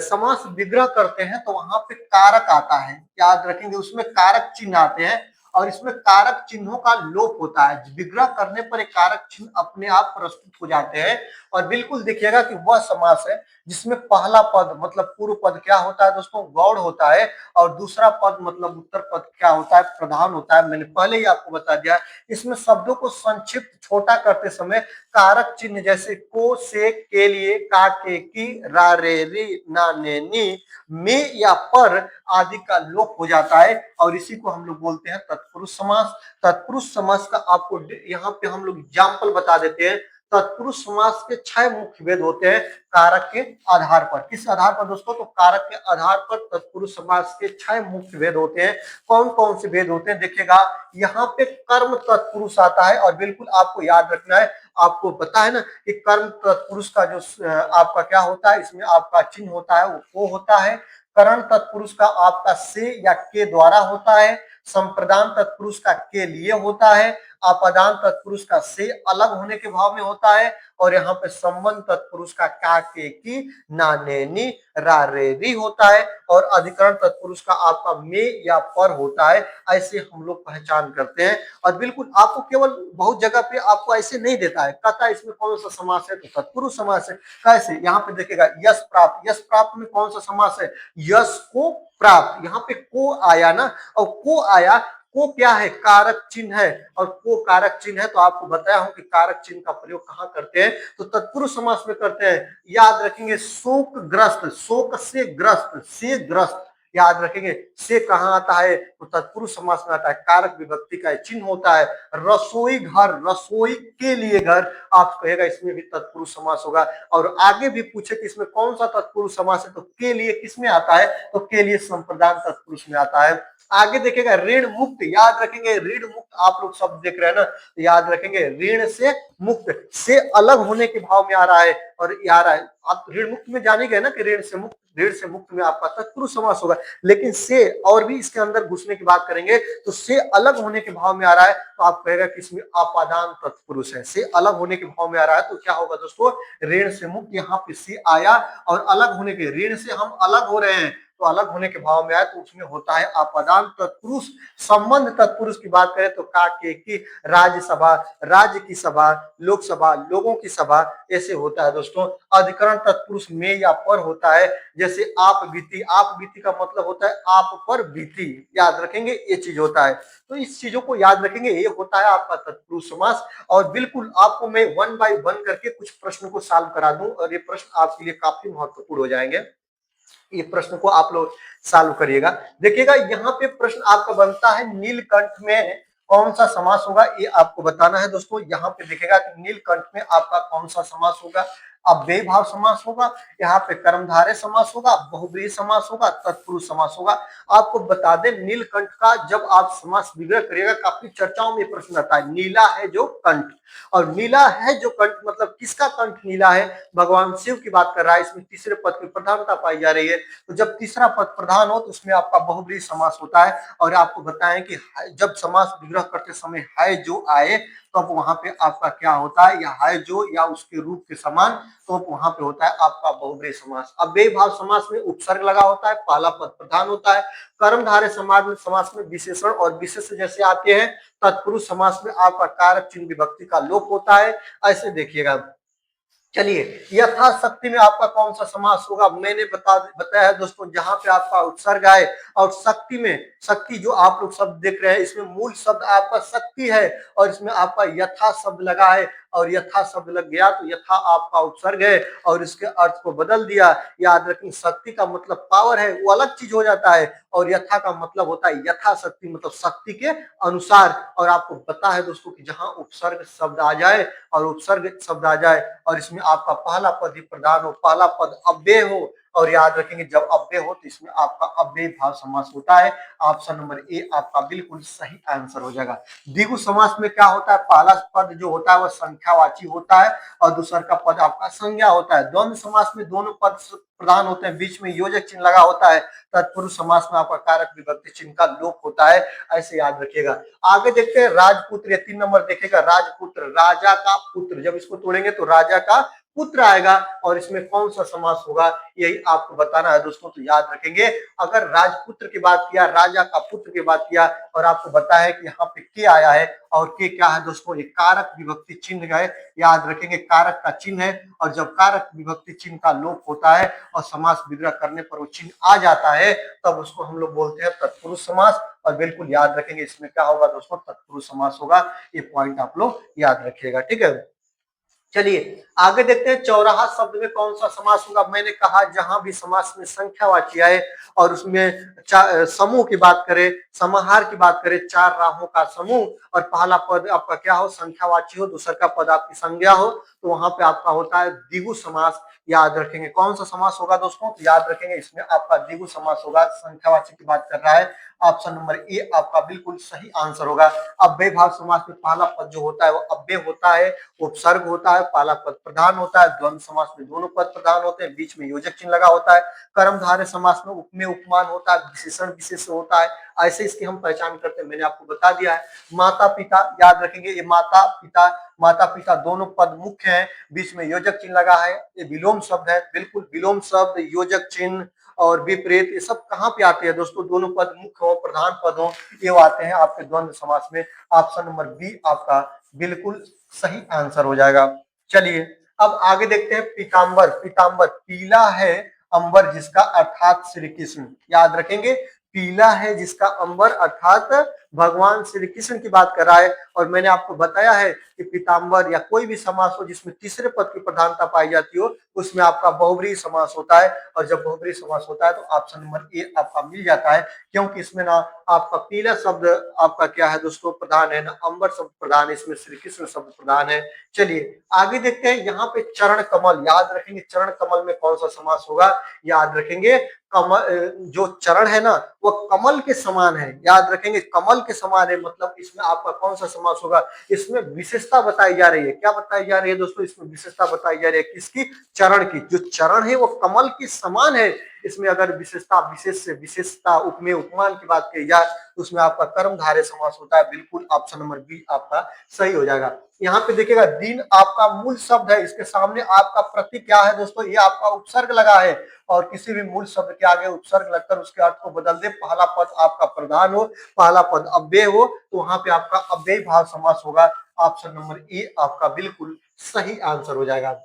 समास विग्रह करते हैं तो वहां पे कारक आता है, याद रखेंगे, उसमें कारक चिन्ह आते हैं और इसमें कारक चिन्हों का लोप होता है। विग्रह करने पर एक कारक चिन्ह अपने आप प्रस्तुत हो जाते हैं। और बिल्कुल देखिएगा कि वह समास है जिसमें पहला पद मतलब पूर्व पद क्या होता है दोस्तों, गौड़ होता है, और दूसरा पद मतलब उत्तर पद क्या होता है, प्रधान होता है। मैंने पहले ही आपको बता दिया। इसमें शब्दों को संक्षिप्त छोटा करते समय कारक चिन्ह जैसे को, से, के लिए, का, के, की, रा, रे, री, ना, ने, नी, में या पर आदि का लोप हो जाता है और इसी को हम लोग बोलते हैं तत्पुरुष समास। तत्पुरुष समास का आपको यहाँ पे हम लोग एग्जाम्पल बता देते हैं। तत्पुरुष समास के 6 मुख्य भेद होते हैं कारक के आधार पर। किस आधार पर दोस्तों, तो कारक के आधार पर तत्पुरुष समास के 6 मुख्य भेद होते हैं। कौन कौन से भेद होते हैं देखिएगा, यहाँ पे कर्म तत्पुरुष आता है और बिल्कुल आपको याद रखना है, आपको पता है ना कि कर्म तत्पुरुष का जो आपका क्या होता है, इसमें आपका चिन्ह होता है वो को होता है। करण तत्पुरुष का आपका से या के द्वारा होता है। संप्रदान तत्पुरुष का के लिए होता है, अपादान तत्पुरुष का से अलग होने के भाव में होता है, और यहाँ पे संबंध तत्पुरुष का के की ना ने नी रा रे री होता है, और अधिकरण तत्पुरुष का आपका में या पर होता है। ऐसे हम लोग पहचान करते हैं। और बिल्कुल आपको केवल बहुत जगह पे आपको ऐसे नहीं देता है, कहता है इसमें कौन सा समास है, तो तत्पुरुष समास है। कैसे, यहाँ पे देखिएगा यश प्राप्त, यश प्राप्त में कौन सा समास है, यश को प्राप्त, यहाँ पे को आया ना, और को आया, को क्या है, कारक चिन्ह है, और को कारक चिन्ह है, तो आपको बताया हूं कि कारक चिन्ह का प्रयोग कहां करते हैं, तो तत्पुरुष समास में करते हैं। याद रखेंगे शोक ग्रस्त, शोक से ग्रस्त, से ग्रस्त, याद रखेंगे से कहां आता है, तो तत्पुरुष समास में आता है, कारक विभक्ति का चिन्ह होता है। रसोई घर, रसोई के लिए घर, आप कहेगा इसमें भी तत्पुरुष समास होगा। और आगे भी पूछे कि इसमें कौन सा तत्पुरुष समास है, तो के लिए किसमें आता है, तो के लिए संप्रदान तत्पुरुष में आता है। आगे देखेगा ऋण मुक्त, याद रखेंगे ऋण मुक्त, आप लोग शब्द देख रहे हैं ना, तो याद रखेंगे ऋण से मुक्त, से अलग होने के भाव में आ रहा है, और आ रहा है, आप ऋण मुक्त में जाने गए ना कि ऋण से मुक्त, ऋण से मुक्त में आपका तत्पुरुष समास होगा। लेकिन से और भी इसके अंदर घुसने की बात करेंगे, तो से अलग होने के भाव में आ रहा है, तो आप कहेगा कि इसमें अपादान तत्पुरुष है, से अलग होने के भाव में आ रहा है, तो क्या होगा दोस्तों, ऋण से मुक्त, यहाँ पे से आया, और अलग होने के, ऋण से हम अलग हो रहे हैं, तो अलग होने के भाव में आए, तो उसमें होता है अपादान तत्पुरुष। संबंध तत्पुरुष की बात करें तो का के की, राज्यसभा, राज्य की सभा, लोकसभा, लोगों की सभा, ऐसे होता है दोस्तों। अधिकरण तत्पुरुष में या पर होता है, जैसे आप बीती, आप बीती का मतलब होता है आप पर बीती, याद रखेंगे ये चीज होता है। तो इस चीजों को याद रखेंगे, ये होता है आपका तत्पुरुष समास। और बिल्कुल आपको मैं 1 बाय 1 करके कुछ प्रश्न को सॉल्व करा दूं, और ये प्रश्न आपके लिए काफी महत्वपूर्ण हो जाएंगे। ये प्रश्न को आप लोग सॉल्व करिएगा। देखिएगा यहाँ पे प्रश्न आपका बनता है, नीलकंठ में कौन सा समास होगा, ये आपको बताना है दोस्तों। यहाँ पे देखिएगा कि नीलकंठ में आपका कौन सा समास होगा, अव्ययी भाव समास होगा, यहाँ पे कर्मधारय समास होगा, बहुव्रीहि समास होगा, तत्पुरुष समास होगा। आपको बता दें नीलकंठ का जब आप समास विग्रह करिएगा, काफी चर्चाओं में प्रश्न आता है, नीला है जो कंठ, और नीला है जो कंठ मतलब किसका कंठ नीला है, भगवान शिव की बात कर रहा है। इसमें तीसरे पद की प्रधानता पाई जा रही है, तो जब तीसरा पद प्रधान हो तो उसमें आपका बहुव्रीहि समास होता है। और आपको बताएं कि जब समास विग्रह करते समय है जो आए, तो अब वहां पे आपका क्या होता है, या है जो या उसके रूप के समान, तो वहां पे होता है आपका बहुव्रीहि समास। अव्ययी भाव समास में उपसर्ग लगा होता है, पहला पद प्रधान होता है। कर्मधारय समास में विशेषण और विशेष जैसे आते हैं। तत्पुरुष समास में आपका कारक चिन्ह विभक्ति का लोप होता है। ऐसे देखिएगा। चलिए, यथाशक्ति में आपका कौन सा समास होगा, मैंने बताया है दोस्तों, जहां पे आपका उत्सर्ग आए, और शक्ति में, शक्ति जो आप लोग शब्द देख रहे हैं, इसमें मूल शब्द आपका शक्ति है, और इसमें आपका यथा शब्द लगा है, और यथा शब्द लग गया तो यथा आपका उपसर्ग है, और इसके अर्थ को बदल दिया। याद रखें, शक्ति का मतलब पावर है, वो अलग चीज हो जाता है, और यथा का मतलब होता है यथाशक्ति, मतलब शक्ति के अनुसार। और आपको पता है दोस्तों कि जहां उपसर्ग शब्द आ जाए, और उपसर्ग शब्द आ जाए, और इसमें आपका पहला पद ही प्रधान हो, पहला पद अव्यय हो, और याद रखेंगे जब अव्यय हो तो इसमें आपका अव्ययी भाव समास होता है। ऑप्शन नंबर ए आपका बिल्कुल सही आंसर हो जाएगा। द्विगु समास में क्या होता है, पहला पद जो होता है वह संख्यावाची होता है, और दूसरा का पद आपका संज्ञा होता है। द्वंद्व समास में दोनों पद प्रधान होते हैं, बीच में योजक चिन्ह लगा होता है। तत्पुरुष समास में आपका कारक विभक्ति चिन्ह का लोप होता है। ऐसे याद रखिएगा। आगे देखते हैं राजपुत्र, ये 3 नंबर देखेगा, राजपुत्र, राजा का पुत्र, जब इसको तोड़ेंगे तो राजा का पुत्र आएगा, और इसमें कौन सा समास होगा यही आपको बताना है दोस्तों। तो याद रखेंगे, अगर राजपुत्र की बात किया, राजा का पुत्र की बात किया, और आपको बताया कि यहाँ पे के आया है, और के क्या है दोस्तों, ये कारक विभक्ति चिन्ह है। याद रखेंगे कारक का चिन्ह है, और जब कारक विभक्ति चिन्ह का लोप होता है और समास विग्रह करने पर वो चिन्ह आ जाता है, तब उसको हम लोग बोलते हैं तत्पुरुष समास। और बिल्कुल याद रखेंगे इसमें क्या होगा दोस्तों, तत्पुरुष समास होगा। ये पॉइंट आप लोग याद रखिएगा, ठीक है। चलिए आगे देखते हैं, चौराहा शब्द में कौन सा समास होगा। मैंने कहा जहां भी समास में संख्यावाची आए, और उसमें समूह की बात करें, समाहार की बात करें, 4 राहों का समूह, और पहला पद आपका क्या हो, संख्यावाची हो, दूसरा का पद आपकी संज्ञा हो, तो वहां पे आपका होता है द्विगु समास। याद रखेंगे कौन सा समास होगा दोस्तों, तो याद रखेंगे इसमें आपका द्विगु समास होगा। संख्यावाची की बात कर रहा है, ऑप्शन नंबर ए आपका बिल्कुल सही आंसर होगा। अव्यय भाव समास में पहला पद जो होता है वो अव्यय होता है, उपसर्ग होता है, पहला पद प्रधान होता है। द्वंद्व समास में दोनों पद प्रधान होते हैं, बीच में योजक चिन्ह लगा होता है। कर्मधारय समास में उपमेय उपमान होता है, विशेषण विशेष होता है। ऐसे इसकी हम पहचान करते हैं, मैंने आपको बता दिया है। माता पिता याद रखेंगे, ये माता पिता दोनों पद मुख्य हैं, बीच में योजक चिन्ह लगा है, ये विलोम शब्द है। बिल्कुल विलोम शब्द, योजक चिन्ह और विपरीत ये सब कहाँ पे आते हैं दोस्तों? दोनों पद मुख्य हो, प्रधान पद हो, ये आते हैं आपके द्वंद्व समास में। ऑप्शन नंबर बी आपका बिल्कुल सही आंसर हो जाएगा। चलिए अब आगे देखते हैं। पीताम्बर, पीताम्बर पीला है अंबर जिसका अर्थात श्री कृष्ण, याद रखेंगे पीला है जिसका अंबर अर्थात भगवान श्री कृष्ण की बात कर रहा है। और मैंने आपको बताया है कि पीताम्बर या कोई भी समास हो जिसमें तीसरे पद की प्रधानता पाई जाती हो उसमें आपका बहुब्रीहि समास होता है। और जब बहुब्रीहि समास होता है तो ऑप्शन नंबर ए आपका मिल जाता है, क्योंकि इसमें ना आपका पीला शब्द आपका क्या है दोस्तों? प्रधान है, ना अंबर शब्द प्रधान है, इसमें श्री कृष्ण शब्द प्रधान है। चलिए आगे देखते हैं। यहाँ पे चरण कमल, याद रखेंगे चरण कमल में कौन सा समास होगा? याद रखेंगे कमल, जो चरण है ना वो कमल के समान है, याद रखेंगे कमल के समान है, मतलब इसमें आपका कौन सा समास होगा? इसमें विशेषता बताई जा रही है। क्या बताई जा रही है दोस्तों? इसमें विशेषता बताई जा रही है किसकी? चरण की। जो चरण है वो कमल के समान है। इसमें अगर विशेषता विशेष से विशेषता उपमेय उपमान की बात की जाए तो उसमें आपका कर्मधारय समास होता है। बिल्कुल ऑप्शन नंबर बी आपका सही हो जाएगा। यहाँ पे देखिएगा दिन आपका मूल शब्द है, इसके सामने आपका प्रतीक क्या है दोस्तों? ये आपका उपसर्ग लगा है, और किसी भी मूल शब्द के आगे उपसर्ग लगकर उसके अर्थ को बदल दे, पहला पद आपका प्रधान हो, पहला पद अव्यय हो, तो वहां पे आपका अव्यय भाव समास होगा। ऑप्शन नंबर ए आपका बिल्कुल सही आंसर हो जाएगा।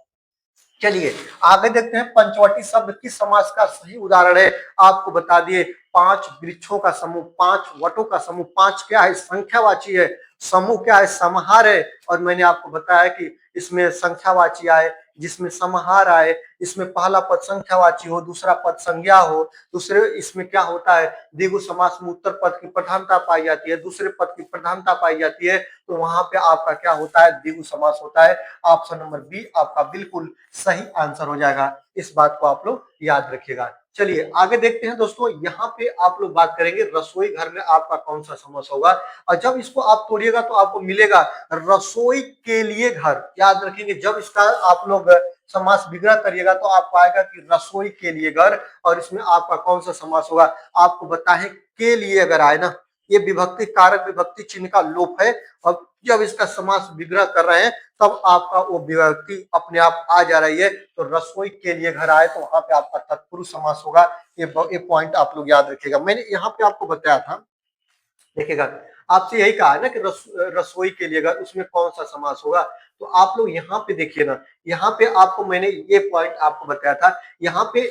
चलिए आगे देखते हैं। पंचवटी शब्द किस समास का सही उदाहरण है? आपको बता दिए, पांच वृक्षों का समूह, पांच वटों का समूह। पांच क्या है? संख्यावाची है। समूह क्या है? समाहार है। और मैंने आपको बताया कि इसमें संख्यावाची आए, जिसमें समाहार आए, इसमें पहला पद संख्यावाची हो, दूसरा पद संज्ञा हो, दूसरे इसमें क्या होता है? द्विगु समास में उत्तर पद की प्रधानता पाई जाती है, दूसरे पद की प्रधानता पाई जाती है, तो वहां पे आपका क्या होता है? द्विगु समास होता है। ऑप्शन नंबर बी आपका बिल्कुल सही आंसर हो जाएगा। इस बात को आप लोग याद रखिएगा। चलिए आगे देखते हैं दोस्तों। यहाँ पे आप लोग बात करेंगे रसोई घर में आपका कौन सा समास होगा? और जब इसको आप तोड़िएगा तो आपको मिलेगा रसोई के लिए घर। याद रखेंगे जब इसका आप लोग समास विग्रह करिएगा तो आपको आएगा कि रसोई के लिए घर, और इसमें आपका कौन सा समास होगा? आपको बताएं के लिए अगर आए ना, ये विभक्ति कारक विभक्ति चिन्ह का लोप है, और जब इसका समास विग्रह कर रहे हैं तब आपका वो विभक्ति अपने आप आ जा रही है। तो रसोई के लिए घर आए तो वहां पे आपका तत्पुरुष समास होगा। ये पॉइंट आप लोग याद रखिएगा। मैंने यहाँ पे आपको बताया था, देखिएगा आपसे यही कहा है ना कि रसोई के लिए अगर उसमें कौन सा समास होगा, तो आप लोग यहाँ पे देखिए ना, यहाँ पे आपको मैंने ये पॉइंट आपको बताया था। यहाँ पे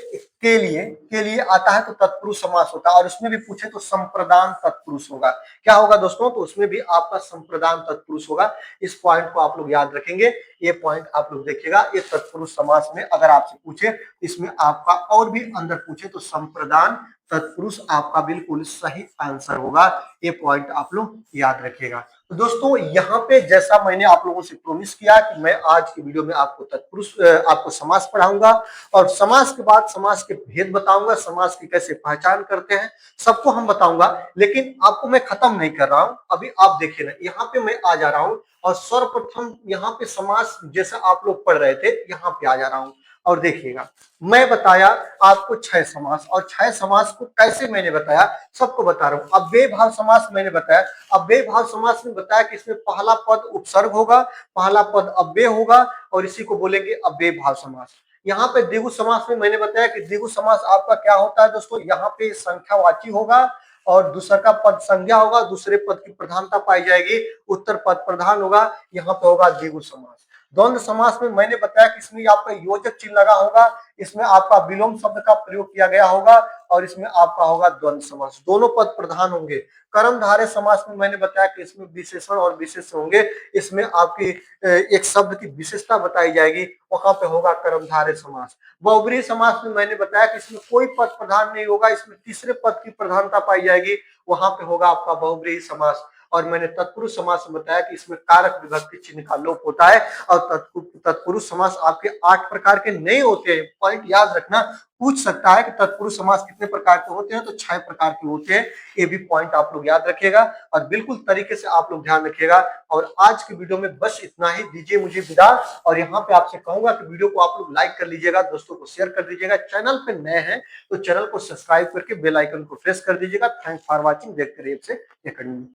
के लिए आता है तो तत्पुरुष समास होता है, और उसमें भी पूछे तो संप्रदान तत्पुरुष होगा। क्या होगा दोस्तों? तो उसमें भी आपका संप्रदान तत्पुरुष होगा। इस पॉइंट को आप लोग याद रखेंगे। ये पॉइंट आप लोग देखिएगा, ये तत्पुरुष समास में अगर आपसे पूछे इसमें आपका और भी अंदर पूछे तो संप्रदान तत्पुरुष आपका बिल्कुल सही आंसर होगा। ये पॉइंट आप लोग याद रखिएगा। तो दोस्तों यहाँ पे जैसा मैंने आप लोगों से प्रॉमिस किया कि मैं आज की वीडियो में आपको तत्पुरुष आपको समास पढ़ाऊंगा, और समास के बाद समास के भेद बताऊंगा, समास की कैसे पहचान करते हैं सबको हम बताऊंगा। लेकिन आपको मैं खत्म नहीं कर रहा हूं, अभी आप देखिए ना, यहाँ पे मैं आ जा रहा हूँ और सर्वप्रथम यहाँ पे समास जैसा आप लोग पढ़ रहे थे यहाँ पे आ जा रहा हूँ। और देखिएगा मैं बताया आपको 6 समास, और 6 समास को कैसे मैंने बताया सबको बता रहा हूं। अव्यय भाव समास मैंने बताया। अव्यय भाव समास में बताया कि इसमें पहला पद उपसर्ग होगा, पहला पद अव्यय होगा, और इसी को बोलेंगे अव्यय भाव समास। यहाँ पे द्विगु समास में मैंने बताया कि द्विगु समास आपका क्या होता है दोस्तों? यहाँ पे संख्यावाची होगा और दूसरा का पद संज्ञा होगा, दूसरे पद की प्रधानता पाई जाएगी, उत्तर पद प्रधान होगा, यहाँ पे होगा द्विगु समास। द्वंद्व समास में मैंने बताया कि इसमें आपका योजक चिन्ह लगा होगा, इसमें आपका विलोम शब्द का प्रयोग किया गया होगा, और इसमें आपका होगा द्वंद्व समास, दोनों पद प्रधान होंगे। कर्मधारय समास में मैंने बताया कि इसमें विशेषण और विशेष होंगे, इसमें आपकी एक शब्द की विशेषता बताई जाएगी, वहां पे होगा कर्मधारय समास। बहुब्रीहि समास में मैंने बताया कि इसमें कोई पद प्रधान नहीं होगा, इसमें तीसरे पद की प्रधानता पाई जाएगी, वहां पे होगा आपका बहुब्रीहि समास। और मैंने तत्पुरुष समास में बताया कि इसमें कारक विभक्ति चिन्ह का लोप होता है और तत्पुरुष समास आपके 8 प्रकार के नहीं होते हैं। पॉइंट याद रखना, पूछ सकता है कि तत्पुरुष समास कितने प्रकार के होते हैं, तो 6 प्रकार के होते हैं। ये भी पॉइंट आप लोग याद रखिएगा और बिल्कुल तरीके से आप लोग ध्यान रखिएगा। और आज की वीडियो में बस इतना ही, दीजिए मुझे विदा। और यहाँ पे आपसे कहूंगा कि वीडियो को आप लोग लाइक कर लीजिएगा, दोस्तों को शेयर कर दीजिएगा, चैनल पे नए हैं तो चैनल को सब्सक्राइब करके बेल आइकन को प्रेस कर दीजिएगा। थैंक्स फॉर वॉचिंग, देखते रहिए एकेडमी।